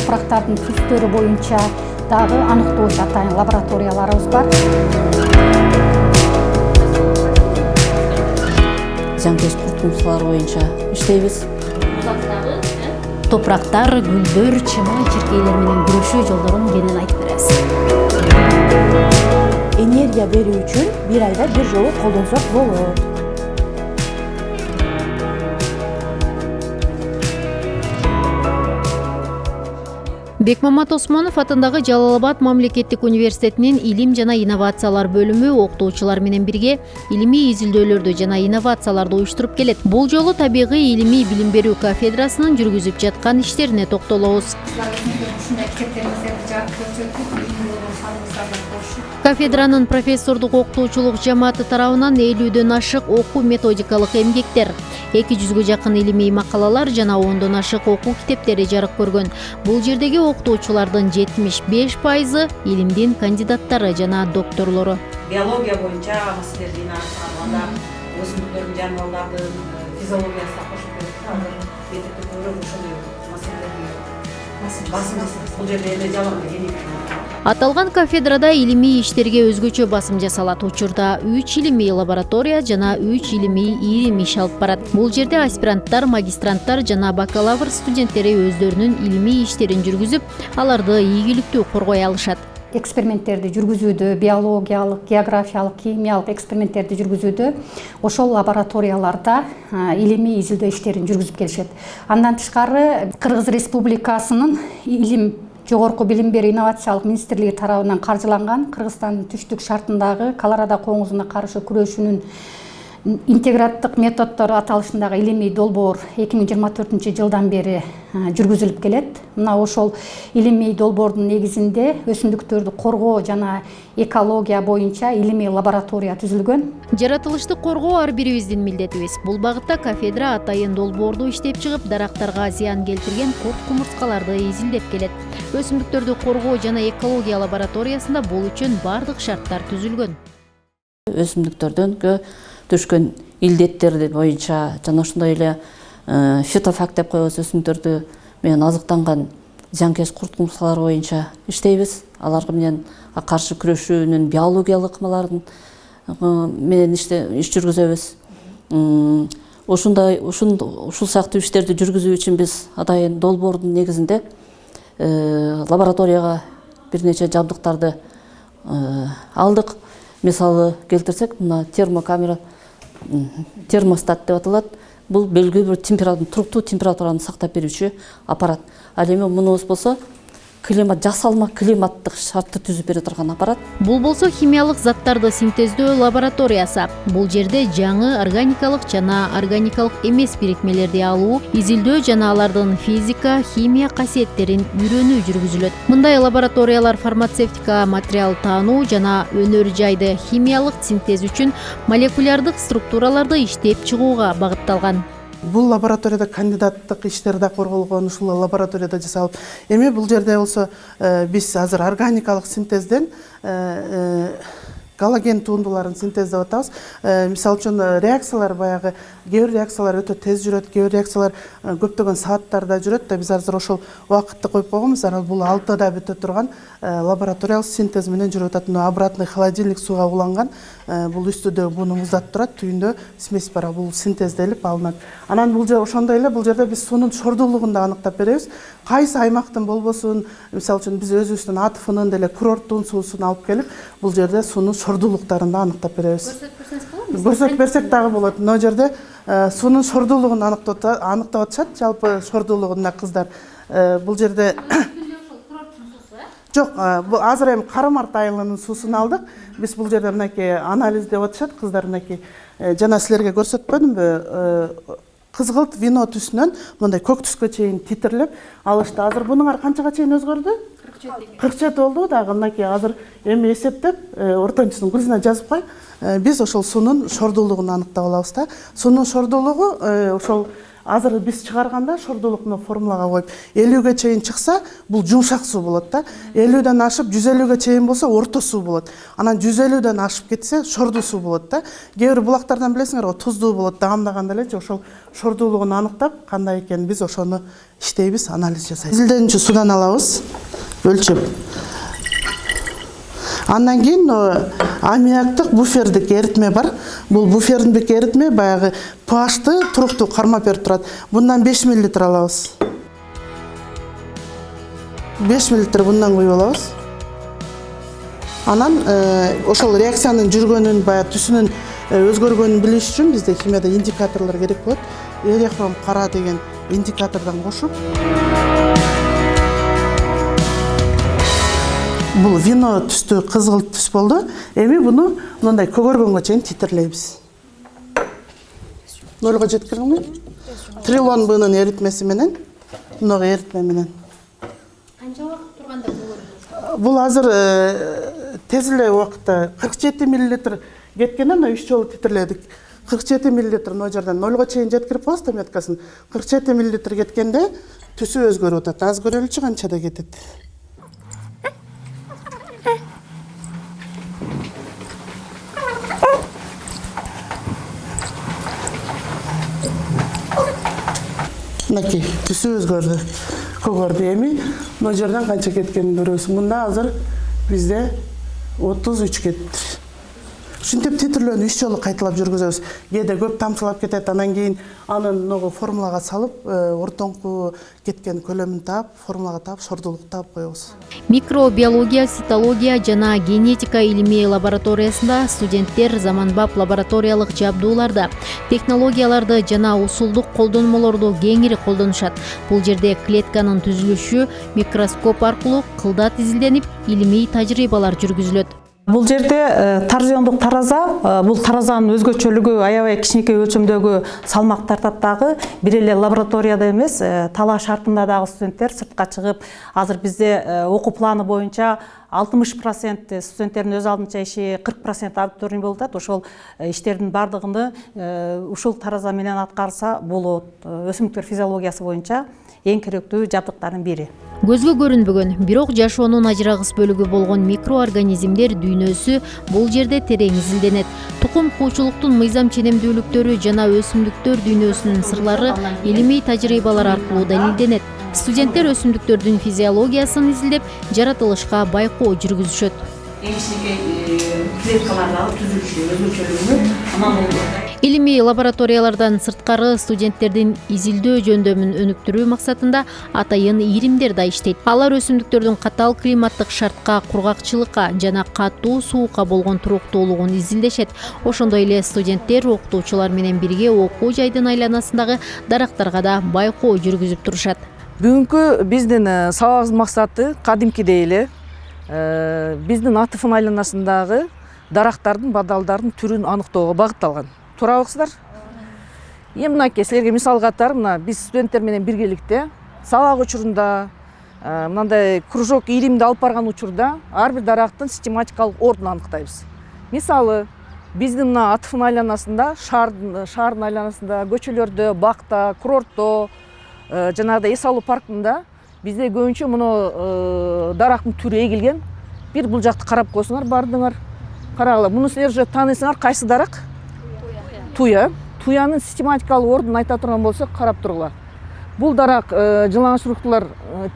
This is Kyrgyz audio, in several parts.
топурактардын түстөрү боюнча дагы аныктоочу атайын лабораторияларыбыз бар. Зиянкес куртумчулар боюнча иштейбиз. Топурактар, гүлдөр, чымыл, чиркейлер менен күрөшүү жолдорун кенен айтып беребиз. Энергия берүү үчүн бир айда бир жолу колдонсок болот. Бекмамат Осмонов атындагы Жалал-Абад мамлекеттик университетинин илим жана инновациялар бөлүмү окутуучулар менен бирге илимий изилдөөлөрдү жана инновацияларды уюштуруп келет. Бул жолу табигый илимий билим берүү кафедрасынын жүргүзүп жаткан иштерине токтолобуз. Кафедранын профессордук окутуучулук жамааты тарабынан 50дөн ашык окуу методикалык эмгектер, 200гө жакын илимий макалалар жана 10дон ашык окуу китептери жарык көргөн. Бул жердеги окутуучулардын 75% илимдин кандидаттары жана докторлору. Биология боюнча маселелерди аткарганда өсүмдүктөрдүн жаныбарлардын физиологиясына кошуп берет. Мектепте көрөм ошол маселелерди бул жерде эле жалгыз энип. Аталган кафедрада илимий иштерге өзгөчө басым жасалат. Учурда 3 илимий лаборатория жана 3 илимий ийрим иш алып барат. Бул жерде аспиранттар, магистранттар жана бакалавр студенттери өздөрүнүн илимий иштерин жүргүзүп, аларды ийгиликтүү коргой алышат. Эксперименттерди жүргүзүүдө, биологиялык, географиялык, химиялык эксперименттерди жүргүзүүдө ошол лабораторияларда илимий изилдөө иштерин жүргүзүп келишет. Андан тышкары Кыргыз Республикасынын Жогорку билим берүү инновациялык министрлиги тарабынан каржыланган Кыргызстандын түштүк шартындагы Колорадо коңузуна каршы күрөшүүнүн интеграттык методдор аталышындагы илимий долбоор 2024 жылдан бери жүргүзүлүп келет. Мына ошол илимий долбоордун негизинде өсүмдүктөрдү коргоо жана экология боюнча илимий лаборатория түзүлгөн. Жаратылышты коргоо ар бирибиздин милдетибиз. Бул багытта кафедра атайын долбоорду иштеп чыгып, дарактарга зыян келтирген курт-кумурскаларды изилдеп келет. Өсүмдүктөрдү коргоо жана экология лабораториясында бул үчүн бардык шарттар түзүлгөн. Өсүмдүктөрдөн түшкөн илдеттерди боюнча жана ошондой эле фитофакт деп коебуз, өсүмдүктөрдү менен азыктанган зыянкес курт-кумурскалар боюнча иштейбиз. Аларга менен каршы күрөшүүнүн биологиялык ыкмаларын менен иш жүргүзөбүз. Ушул сыяктуу иштерди жүргүзүү үчүн биз атайын долбоордун негизинде лабораторияга бир нече жабдыктарды алдык. Мисалы келтирсек, мына термокамера, термостат деп аталат. Бул белгилүү бир температура, туруктуу температураны сактап берүүчү аппарат. Ал эми мунубуз болсо жасалма климаттык шартты түзүп бере турган аппарат. Бул болсо химиялык заттарды синтездөө лабораториясы. Бул жерде жаңы органикалык жана органикалык эмес бирикмелерди алуу, изилдөө жана алардын физика, химия касиеттерин үйрөнүү жүргүзүлөт. Мындай лабораториялар фармацевтика, материал таануу жана өнөр жайды химиялык синтез үчүн молекулярдык структураларды иштеп чыгууга багытталган. Бул лабораторияда кандидаттык иштер да корголгон, ушул лабораторияда жасалып. Эми бул жерде болсо биз азыр органикалык синтезден коллаген туындуларын синтездеп атабыз. Мисалы үчүн реакциялар баягы кээ бир реакциялар өтө тез жүрөт, кээ бир реакциялар көптөгөн сааттарда жүрөт да биз азыр ошол убакытты коюп койгонбуз. Бул 6да бүтө турган лабораториялык синтез менен жүрүп атат. Обратный холодильник сууга уланган. Бул үстүдө буну муздатып турат, түйүндө смесь бар. Бул синтезделип алынат. Анан бул жерде ошондой эле бул жерде биз суунун шордуулугун да аныктап беребиз. Кайсы аймактын болбосун, мисалы үчүн биз өзүбүздүн АТФнын деле курорттун суусун алып келип, бул жерде суунун шордуулуктарын да аныктап беребиз. Көрсөтүп берсек дагы болот. Мына жерде суунун шордуулугун аныктап атышат. Жалпы шордуулугунда кыздар бул жерде жок, азыр эми Кара-Март айылынын суусун алдык. Биз бул жерде мынакей анализ деп атышат кыздар, мынакей жана силерге көрсөтпөдүмбү? Кызгылт вино түсүнөн мындай көк түскө чейин титирлеп алышты. Азыр бунуңар канчага чейин өзгөрдү? 47 болду. Дагы мынакей азыр эми эсептеп ортончусун Гүлзина жазып кой. Биз ошол суунун шордуулугун аныктап алабыз да. Суунун шордуулугу ошол азыр биз чыгарганда шордуулукту формулага коюп 50-ге чейин чыкса бул жумшак суу болот да. 50-ден ашып 150-ге чейин болсо орто суу болот. Анан 150-ден ашып кетсе шордуу суу болот да. Кээ бир булактардан билесиңер го туздуу болот, дагамдаганда элечи ошол шордуулугун аныктап кандай экенин биз ошону иштейбиз, анализ жасайбыз. Изилденүүчү судан алабыз, өлчөп. Андан кийин аммиактык буфердик эритме бар. Бул буфердик эритме баягы pH'ты туруктуу кармап берип турат. Bundan 5 мл алабыз. 5 мл bundan куюп алабыз. Анан ошол реакциянын жүргөнүн, баягы түсүнүн өзгөргөнүн билиш үчүн бизде химияда индикаторлор керек болот. Эрехром кара деген индикатордон кошуп бул вино түстүү кызгыл түс болду. Эми буну мындай көгөргөнгө чейин титирлейбиз. 0-га жеткирдиңби? Трилон бынын эритмеси менен, мынага эритме менен. Канча убакыт турганда көгөрөт? Бул азыр тез эле убакытта 47 мл кеткенде 3 жолу титирледик. 47 мл мына жерден 0-га чейин жеткирип коебуз таметкасын. 47 мл кеткенде түсү өзгөрүп атат. Аз көрөлүчү канча да кетет. Мынакей түсү өзгөрдү, көгөрдү. Эми мына жерден канча кеткенин көрөсүң. Мында азыр бизде 33 кетти. Ушинтип титирлөөнү 3 жолу кайталап жүргүзөбүз. Кээде көп тамчылап кетет, анан кийин анын ногу формулага салып, ортоңку кеткен көлөмүн таап, формулага таап, шордуулук таап коебуз. Микробиология, цитология жана генетика илимий лабораториясында студенттер заманбап лабораториялык жабдууларды, технологияларды жана усулдук колдонмолорду кеңири колдонушат. Бул жерде клетканын түзүлүшү микроскоп аркылуу кылдат изилденип, илимий тажрыйбалар жүргүзүлөт. Бул жерде торсиондук тараза, бул таразанын өзгөчөлүгү аябай кичинекей өлчөмдөгү салмак тартат дагы. Бир эле лабораторияда эмес, талаа шартында дагы студенттер сыртка чыгып, азыр бизде окуу планы боюнча 60% студенттердин өз алдынча иши, 40% аудиторий болуп атат. Ошол иштердин бардыгын ушул тараза менен аткарса болот. Өсүмдүктөр физиологиясы боюнча эң керектүү жабдыктардын бири. Көзгө көрүнбөгөн, бирок жашоонун ажырагыс бөлүгү болгон микроорганизмдер дүйнөсү бул жерде терең изилденет. Тукум куучулуктун мыйзам ченемдүүлүктөрү жана өсүмдүктөр дүйнөсүнүн сырлары илимий тажрыйбалар аркылуу далилденет. Студенттер өсүмдүктөрдүн физиологиясын изилдеп, жаратылышка байкоо жүргүзүшөт. Клеткалардагы түзүлүшү, өзгөчөлүгүнү анан Илимий лабораториялардан сырткары студенттердин изилдөө жөндөмүн өнүктүрүү максатында атайын ийримдер да иштейт. Алар өсүмдүктөрдүн катал климаттык шартка, кургакчылыкка жана катуу суукка болгон туруктуулугун изилдешет. Ошондой эле студенттер окутуучулар менен бирге окуу жайдын айланасындагы дарактарга да байкоо жүргүзүп турушат. Бүгүнкү биздин сабагыбыздын максаты кадимкидей эле биздин атфын айланасындагы дарактардын, бадалдардын түрүн аныктоого багытталган. Туурабысыздар? Эми мынакей силерге мисал катары мына биз студенттер менен биргеликте сабак учурунда мындай кружок ийримди алып барган учурда ар бир дарактын систематикалык ордун аныктайбыз. Мисалы биздин мына атфын айланасында, шаардын айланасында, көчөлөрдө, бакта, курортто, жанагыдай эс алуу паркында бизде көбүнчө муну дарактын түрү эгилген. Бир бул жакты карап койсоңор бардыңар. Карагыла, муну силер уже тааныйсыңар, кайсы дарак? Туя. Туянын систематикалык ордун айта турган болсок, карап тургула. Бул дарак жылаңачтуулуктулар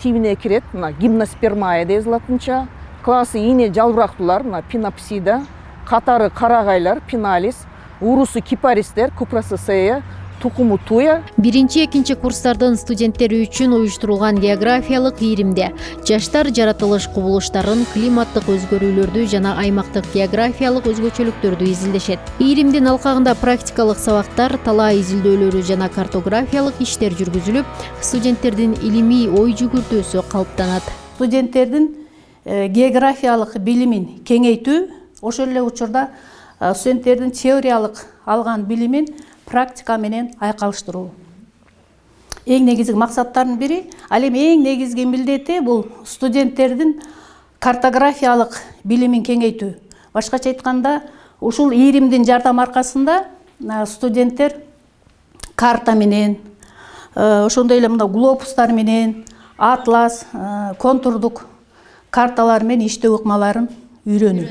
тибине кирет. Мына гимноспермая деп жазылатынча. Классы ийне жалбырактуулар, мына пинапсида, катары карагайлар, пиналис, урусу кипаристер, купрососея, тукуму туя. Биринчи, экинчи курстардын студенттери үчүн уюштурулган географиялык ийримде жаштар жаратылыш кубулуштарын, климаттык өзгөрүүлөрдү жана аймактык географиялык өзгөчөлүктөрдү изилдешет. Ийримдин алкагында практикалык сабактар, талаа изилдөөлөрү жана картографиялык иштер жүргүзүлүп, студенттердин илимий ой жүгүртүүсү калыптанат. Студенттердин географиялык билимин кеңейтүү, ошол эле учурда студенттердин теориялык алган билимин практика менен айкалыштыруу. Эң негизги максаттардын бири, ал эми эң негизги милдети бул студенттердин картографиялык билимин кеңейтүү. Башкача айтканда, ушул ийримдин жардамы аркасында студенттер карта менен, ошондой эле мына глобустар менен, атлас, контурдук карталар менен иштөө ыкмаларын үйрөнүү.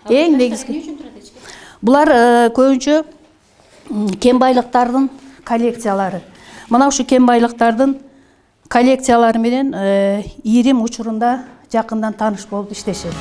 Эң негизги. Булар көбүнчө кен байлыктардын коллекциялары. Мына ушу кен байлыктардын коллекциялары менен ирим учурунда жакындан тааныш болуп иштешет.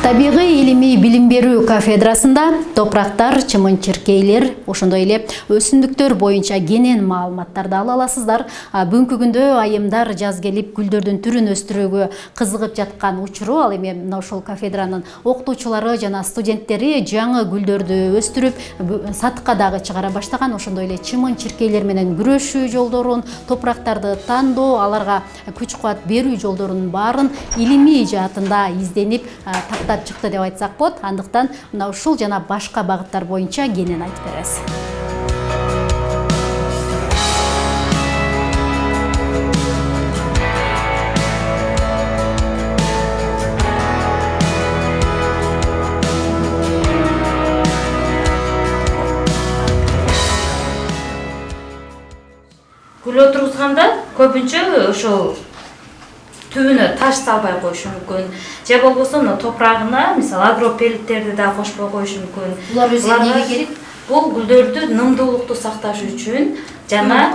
Табигый илимий билим берүү кафедрасында топурактар, чымын-чиркейлер, ошондой эле өсүмдүктөр боюнча кенен маалыматтарды ала аласыздар. Бүгүнкү күндө айымдар жаз келип гүлдөрдүн түрүн өстүрүүгө кызыгып жаткан учуру, ал эми мына ошол кафедранын окутуучулары жана студенттери жаңы гүлдөрдү өстүрүп сатыкка дагы чыгара баштаган. Ошондой эле чымын-чиркейлер менен күрөшүү жолдорун, топурактарды тандоо, аларга күч-кубат берүү жолдорунун баарын илимий жаатында изденип тактап чыкты деп айтсак болот. Андыктан мына ушул жана башка багыттар боюнча кенен айтып беребиз. Гүл отургузганда көбүнчө ошол түбүнө таш салбай коюш мүмкүн. Же болбосо мына топурагына мисалы агропеллеттерди да кошпой коюш мүмкүн. Булар өзү эмнеге керек? Бул гүлдөрдү нымдуулукту сакташ үчүн жана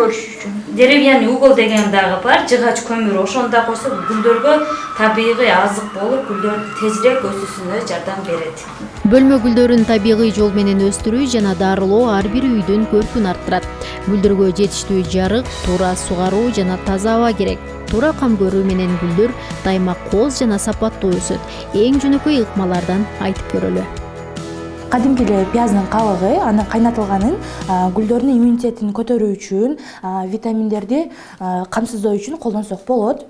деревянный угол деген дагы бар, жыгач көмүр. Ошондо койсо гүлдөргө табигый азык болуп, гүлдөр тезирээк өсүүсүнө жардам берет. Бөлмө гүлдөрүн табигый жол менен өстүрүү жана дарылоо ар бир үйдүн көркүн арттырат. Гүлдөргө жетиштүү жарык, туура сугаруу жана таза аба керек. Туура кам көрүү менен гүлдөр дайыма кооз жана сапаттуу өсөт. Эң жөнөкөй ыкмалардан айтып көрөлү. Кадимки эле пияздын кабыгы, анын кайнатылганын гүлдөрдүн иммунитетин көтөрүү үчүн, витаминдерди камсыздоо үчүн колдонсок болот.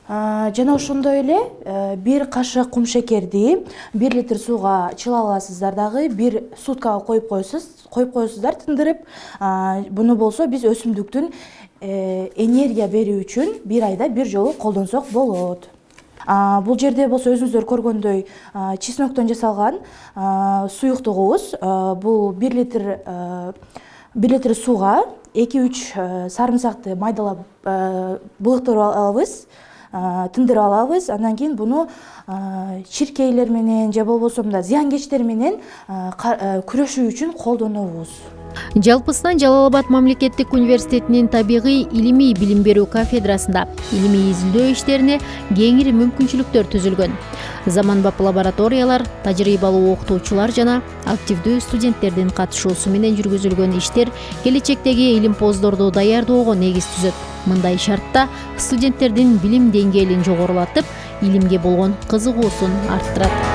Жана ошондой эле 1 кашык кум шекерди 1 литр сууга чылап аласыздар дагы, 1 суткага коюп коесуздар тындырып. Буну болсо биз өсүмдүктүн энергия берүү үчүн 1 айда 1 жолу колдонсок болот. Бул жерде болсо өзүңүздөр көргөндөй чесноктон жасалган суюктугубуз. Бул 1 литр сууга 2-3 сарымсакты майдалап булуктуруп алабыз, тындырып алабыз. Андан кийин буну чиркейлер менен же болбосо мында зыянкечтер менен күрөшүү үчүн колдонобуз. Жалпысынан Жалал Абад мамлекеттик университетинин табигый илимий билим берүү кафедрасында илимий изилдөө иштерине кеңири мүмкүнчүлүктөр түзүлгөн. Заманбап лабораториялар, тажрыйбалуу окутуучулар жана активдүү студенттердин катышуусу менен жүргүзүлгөн иштер келечектеги илимпоздорду даярдоого негиз түзөт. Мындай шартта студенттердин билим деңгээлин жогорулатып, илимге болгон кызыгуусун арттырат.